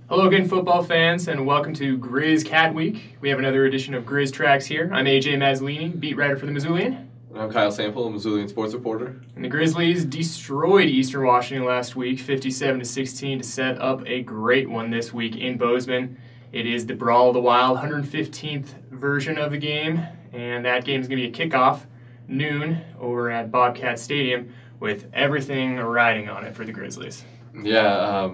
Hello again, football fans, and welcome to Griz Cat Week. We have another edition of Griz Tracks here. I'm AJ Mazzolini, beat writer for the Mazzolini. And I'm Kyle Sample, a Mazzolini sports reporter. And the Grizzlies destroyed Eastern Washington last week, 57-16, to set up a great one this week in Bozeman. It is the Brawl of the Wild, 115th version of the game, and that game is going to be a kickoff noon over at Bobcats Stadium with everything riding on it for the Grizzlies. Yeah,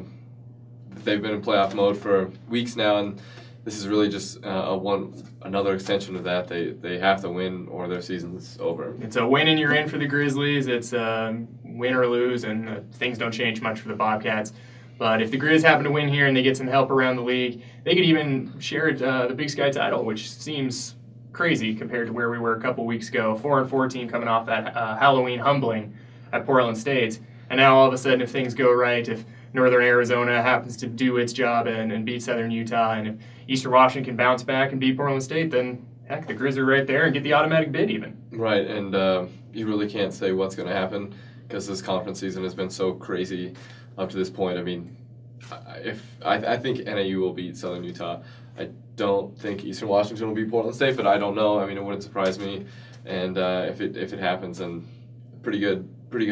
they've been in playoff mode for weeks now, and this is really just another extension of that. They have to win or their season's over. It's a win and you're in for the Grizzlies. It's win or lose, and things don't change much for the Bobcats. But if the Grizz happen to win here and they get some help around the league, they could even share the Big Sky title, which seems crazy compared to where we were a couple weeks ago. 4-14 coming off that Halloween humbling at Portland State. And now all of a sudden, if things go right, if Northern Arizona happens to do its job and beat Southern Utah, and if Eastern Washington can bounce back and beat Portland State, then heck, the Grizz are right there and get the automatic bid even. Right, and you really can't say what's going to happen because this conference season has been so crazy up to this point. I mean, I think NAU will beat Southern Utah. I don't think Eastern Washington will beat Portland State, but I don't know. I mean, it wouldn't surprise me. And if it happens, then pretty good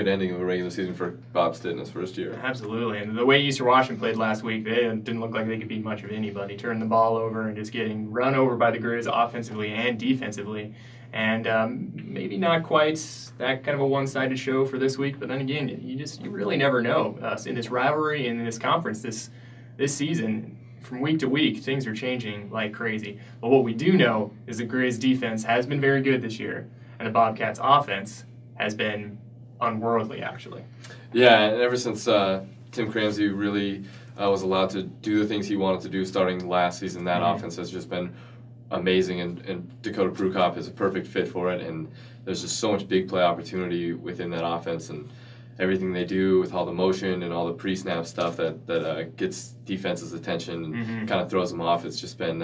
ending of a regular season for Bob Stitt in his first year. Absolutely, and the way Eastern Washington played last week, they didn't look like they could beat much of anybody. Turning the ball over and just getting run over by the Grizz offensively and defensively. And maybe not quite that kind of a one-sided show for this week, but then again, you really never know. In this rivalry and in this conference this season, from week to week, things are changing like crazy. But what we do know is the Grizz defense has been very good this year, and the Bobcats offense has been unworldly, actually. Yeah, and ever since Tim Cramsey really was allowed to do the things he wanted to do starting last season, that offense has just been amazing, and Dakota Prukop is a perfect fit for it, and there's just so much big play opportunity within that offense, and everything they do with all the motion and all the pre-snap stuff that gets defense's attention and kind of throws them off. It's just been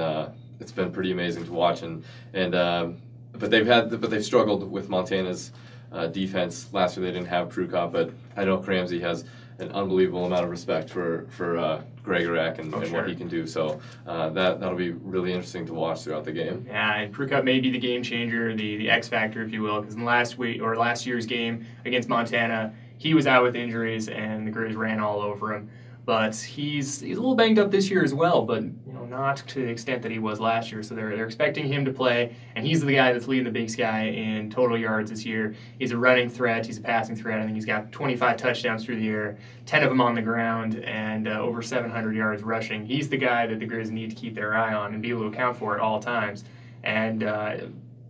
it's been pretty amazing to watch, but they've struggled with Montana's defense. Last year they didn't have Prukop, but I know Cramsey has an unbelievable amount of respect for Gregorak and what he can do. So that'll be really interesting to watch throughout the game. Yeah, and Prukop may be the game changer, the X factor, if you will, because in last year's game against Montana, he was out with injuries and the Grizz ran all over him. But he's a little banged up this year as well, but not to the extent that he was last year. So they're expecting him to play, and he's the guy that's leading the Big Sky in total yards this year. He's a running threat. He's a passing threat. I think he's got 25 touchdowns through the air, 10 of them on the ground, and over 700 yards rushing. He's the guy that the Grizz need to keep their eye on and be able to account for at all times. And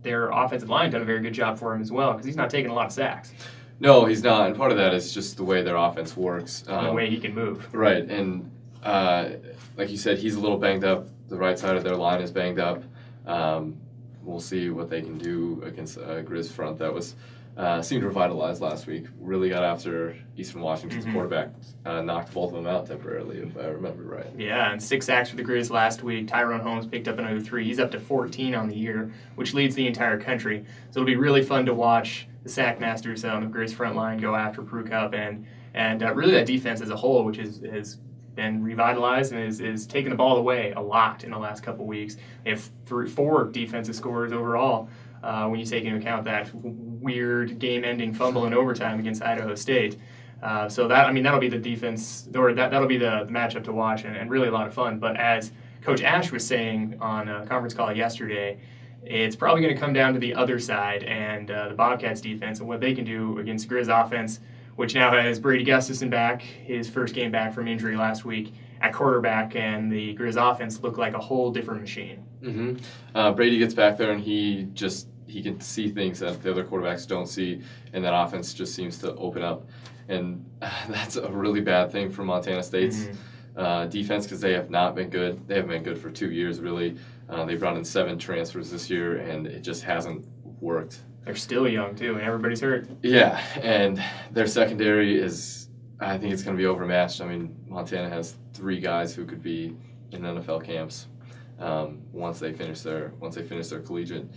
their offensive line done a very good job for him as well because he's not taking a lot of sacks. No, he's not, and part of that is just the way their offense works. The way he can move. Right, and like you said, he's a little banged up. The right side of their line is banged up. We'll see what they can do against a Grizz front that was seemed revitalized last week. Really got after Eastern Washington's quarterback, knocked both of them out temporarily, if I remember right. Yeah, and 6 sacks for the Grizz last week. Tyrone Holmes picked up another 3. He's up to 14 on the year, which leads the entire country. So it'll be really fun to watch the sack masters on the Grizz front line go after Prukop and really that defense as a whole, which has been revitalized and is taking the ball away a lot in the last couple weeks. They have 4 defensive scorers overall when you take into account that weird game-ending fumble in overtime against Idaho State. So that'll be the defense, or that'll be the matchup to watch and really a lot of fun. But as Coach Ash was saying on a conference call yesterday, it's probably going to come down to the other side and the Bobcats defense and what they can do against Grizz offense, which now has Brady Gustafson back, his first game back from injury last week at quarterback, and the Grizz offense looked like a whole different machine. Brady gets back there and he can see things that the other quarterbacks don't see, and that offense just seems to open up. And that's a really bad thing for Montana State's defense because they have not been good. They haven't been good for 2 years, really. They brought in 7 transfers this year, and it just hasn't worked. They're still young, too, and everybody's hurt. Yeah, and their secondary is, I think it's going to be overmatched. I mean, Montana has 3 guys who could be in NFL camps once they finish their collegiate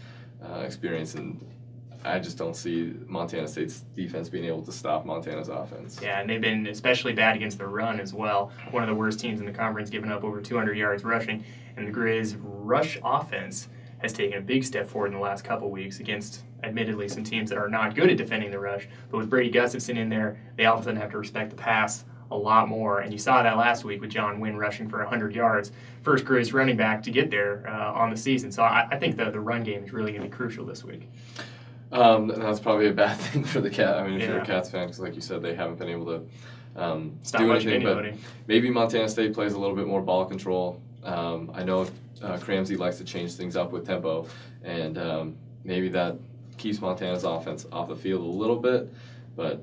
experience, and I just don't see Montana State's defense being able to stop Montana's offense. Yeah, and they've been especially bad against the run as well. One of the worst teams in the conference, giving up over 200 yards rushing. And the Griz rush offense has taken a big step forward in the last couple weeks against, admittedly, some teams that are not good at defending the rush. But with Brady Gustafson in there, they all of a sudden have to respect the pass a lot more. And you saw that last week with John Wynn rushing for 100 yards. First Griz running back to get there on the season. So I think the run game is really going to be crucial this week. That's probably a bad thing for the Cat. I mean, if you're a Cats fan, because like you said, they haven't been able to do anything. But maybe Montana State plays a little bit more ball control. I know Cramsey likes to change things up with tempo, and maybe that keeps Montana's offense off the field a little bit. But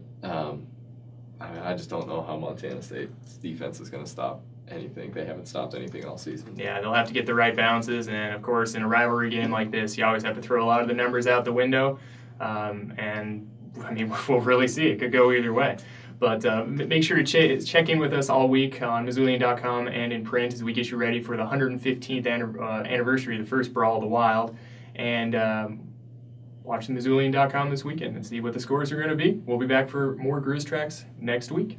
I just don't know how Montana State's defense is going to stop anything. They haven't stopped anything all season. Yeah, they'll have to get the right bounces, and of course, in a rivalry game like this, you always have to throw a lot of the numbers out the window. And I mean, we'll really see. It could go either way. But make sure to check in with us all week on Mazzolini.com and in print as we get you ready for the 115th anniversary of the first Brawl of the Wild. And watch Mazzolini.com this weekend and see what the scores are going to be. We'll be back for more Griz Tracks next week.